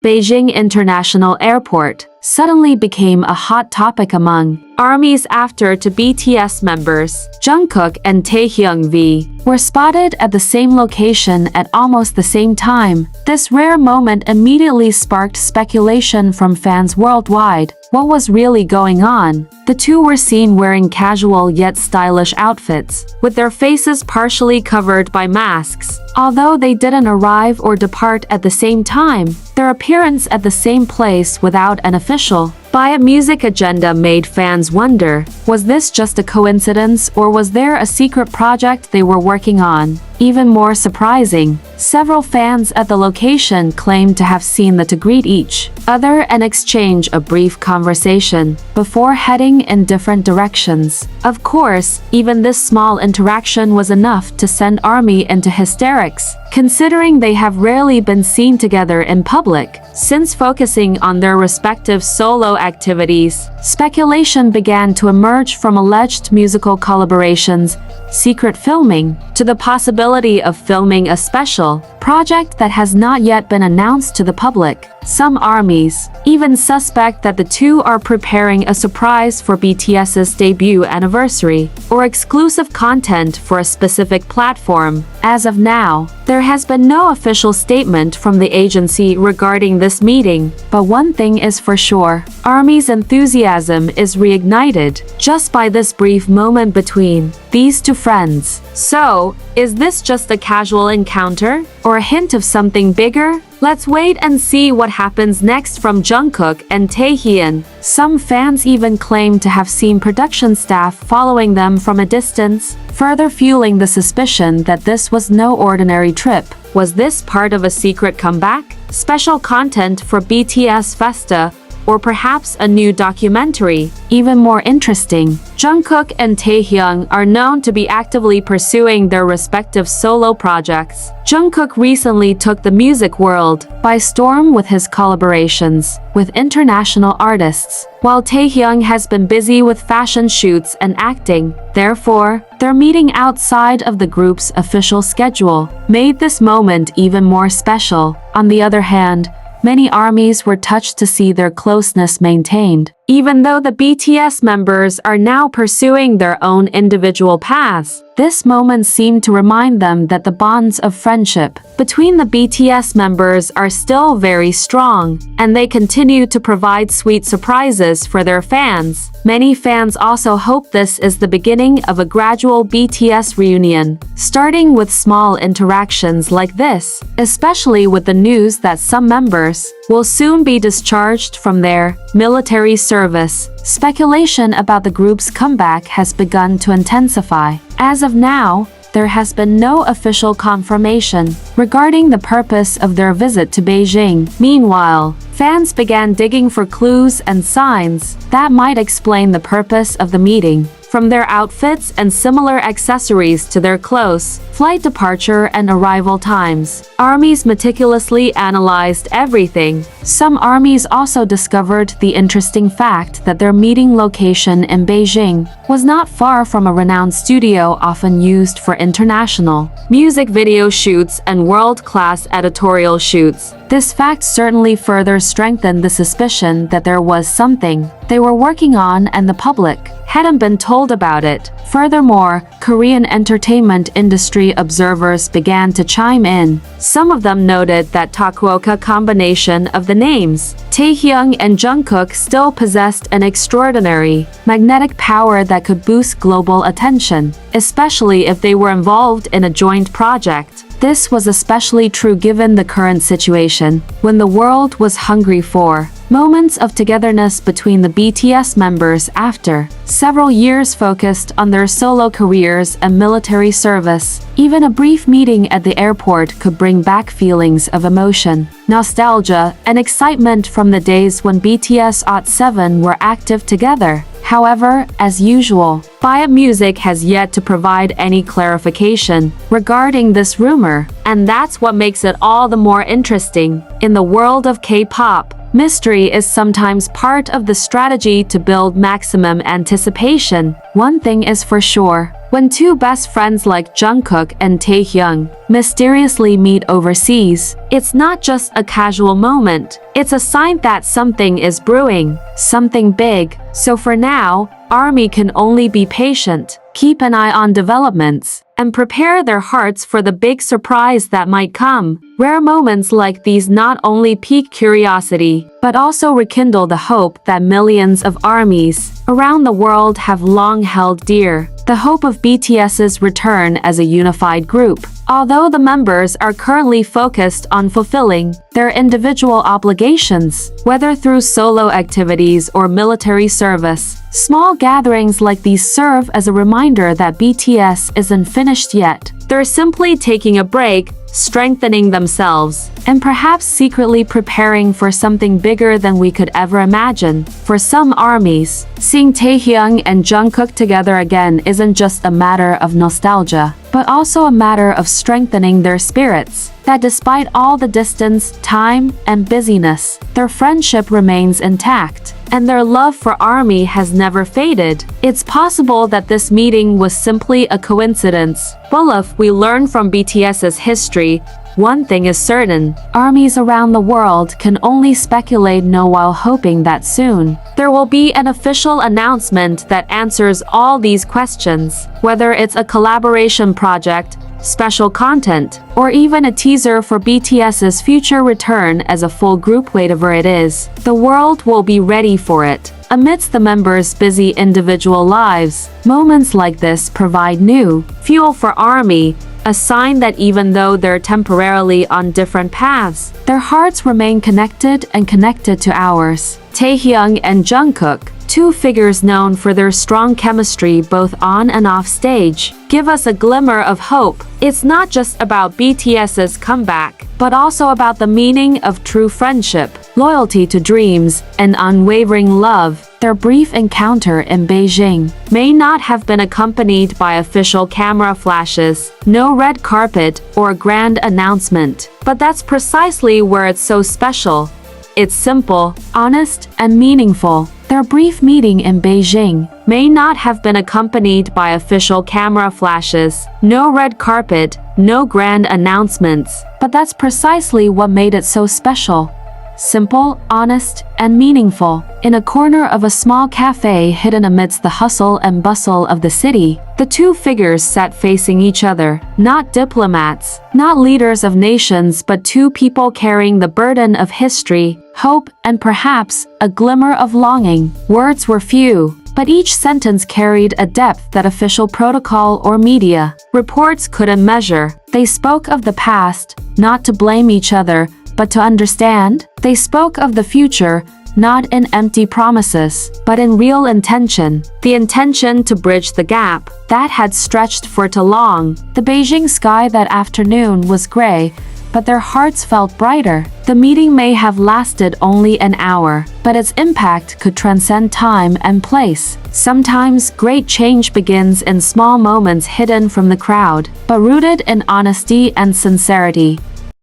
Beijing International Airport suddenly became a hot topic among ARMYs after two BTS members, Jungkook and Taehyung were spotted at the same location at almost the same time. This rare moment immediately sparked speculation from fans worldwide. What was really going on? The two were seen wearing casual yet stylish outfits, with their faces partially covered by masks. Although they didn't arrive or depart at the same time, their appearance at the same place without an official music agenda made fans wonder, was this just a coincidence or was there a secret project they were working on? Even more surprising, several fans at the location claimed to have seen them to greet each other and exchange a brief conversation before heading in different directions. Of course, even this small interaction was enough to send ARMY into hysterics, considering they have rarely been seen together in public. Since focusing on their respective solo activities, speculation began to emerge from alleged musical collaborations, secret filming, to the possibility of filming a special project that has not yet been announced to the public. Some ARMYs even suspect that the two are preparing a surprise for BTS's debut anniversary or exclusive content for a specific platform. As of now, there has been no official statement from the agency regarding this meeting, but one thing is for sure, ARMY's enthusiasm is reignited just by this brief moment between these two friends. So, is this just a casual encounter or a hint of something bigger? Let's wait and see what happens next from Jungkook and Taehyung. Some fans even claim to have seen production staff following them from a distance, further fueling the suspicion that this was no ordinary trip. Was this part of a secret comeback, special content for BTS Festa, or perhaps a new documentary? Even more interesting, Jungkook and Taehyung are known to be actively pursuing their respective solo projects. Jungkook recently took the music world by storm with his collaborations with international artists, while Taehyung has been busy with fashion shoots and acting. Therefore, their meeting outside of the group's official schedule made this moment even more special. On the other hand, many ARMYs were touched to see their closeness maintained. Even though the BTS members are now pursuing their own individual paths, this moment seemed to remind them that the bonds of friendship between the BTS members are still very strong, and they continue to provide sweet surprises for their fans. Many fans also hope this is the beginning of a gradual BTS reunion, starting with small interactions like this, especially with the news that some members will soon be discharged from their military service. Speculation about the group's comeback has begun to intensify. As of now, there has been no official confirmation regarding the purpose of their visit to Beijing. Meanwhile, fans began digging for clues and signs that might explain the purpose of the meeting. From their outfits and similar accessories to their clothes, flight departure and arrival times, ARMYs meticulously analyzed everything. Some ARMYs also discovered the interesting fact that their meeting location in Beijing was not far from a renowned studio often used for international music video shoots and world-class editorial shoots. This fact certainly further strengthened the suspicion that there was something they were working on and the public hadn't been told about it. Furthermore, Korean entertainment industry observers began to chime in. Some of them noted that Takuoka combination of the names Taehyung and Jungkook still possessed an extraordinary magnetic power that could boost global attention, especially if they were involved in a joint project. This was especially true given the current situation, when the world was hungry for moments of togetherness between the BTS members after several years focused on their solo careers and military service. Even a brief meeting at the airport could bring back feelings of emotion, nostalgia, and excitement from the days when BTS @7 were active together. However, as usual, Music has yet to provide any clarification regarding this rumor, and that's what makes it all the more interesting. In the world of K-pop, mystery is sometimes part of the strategy to build maximum anticipation. One thing is for sure, When two best friends like Jungkook and Taehyung mysteriously meet overseas, it's not just a casual moment. It's a sign that something is brewing, something big. So for now, ARMY can only be patient, keep an eye on developments, and prepare their hearts for the big surprise that might come. Rare moments like these not only pique curiosity, but also rekindle the hope that millions of armies around the world have long held dear. The hope of BTS's return as a unified group. Although the members are currently focused on fulfilling their individual obligations, whether through solo activities or military service, small gatherings like these serve as a reminder that BTS isn't finished yet. They're simply taking a break, strengthening themselves, and perhaps secretly preparing for something bigger than we could ever imagine. For some armies, seeing Taehyung and Jungkook together again isn't just a matter of nostalgia, but also a matter of strengthening their spirits, that despite all the distance, time, and busyness, their friendship remains intact, and their love for ARMY has never faded. It's possible that this meeting was simply a coincidence. Well, if we learn from BTS's history, one thing is certain: armies around the world can only speculate now while hoping that soon there will be an official announcement that answers all these questions. Whether it's a collaboration project, special content, or even a teaser for BTS's future return as a full group, whatever it is, the world will be ready for it. Amidst the members' busy individual lives, moments like this provide new fuel for ARMY, a sign that even though they're temporarily on different paths, their hearts remain connected and connected to ours. Taehyung and Jungkook, two figures known for their strong chemistry both on and off stage, give us a glimmer of hope. It's not just about BTS's comeback, but also about the meaning of true friendship, loyalty to dreams, and unwavering love. Their brief encounter in Beijing may not have been accompanied by official camera flashes, no red carpet, or grand announcement, but that's precisely where it's so special. It's simple, honest, and meaningful. Their brief meeting in Beijing may not have been accompanied by official camera flashes, no red carpet, no grand announcements, but that's precisely what made it so special. Simple, honest, and meaningful. In a corner of a small cafe hidden amidst the hustle and bustle of the city, the two figures sat facing each other, not diplomats, not leaders of nations, but two people carrying the burden of history, hope, and perhaps a glimmer of longing. Words were few, but each sentence carried a depth that official protocol or media reports couldn't measure. They spoke of the past, not to blame each other, but to understand. They spoke of the future, not in empty promises, but in real intention. The intention to bridge the gap that had stretched for too long. The Beijing sky that afternoon was gray, but their hearts felt brighter. The meeting may have lasted only an hour, but its impact could transcend time and place. Sometimes great change begins in small moments hidden from the crowd, but rooted in honesty and sincerity.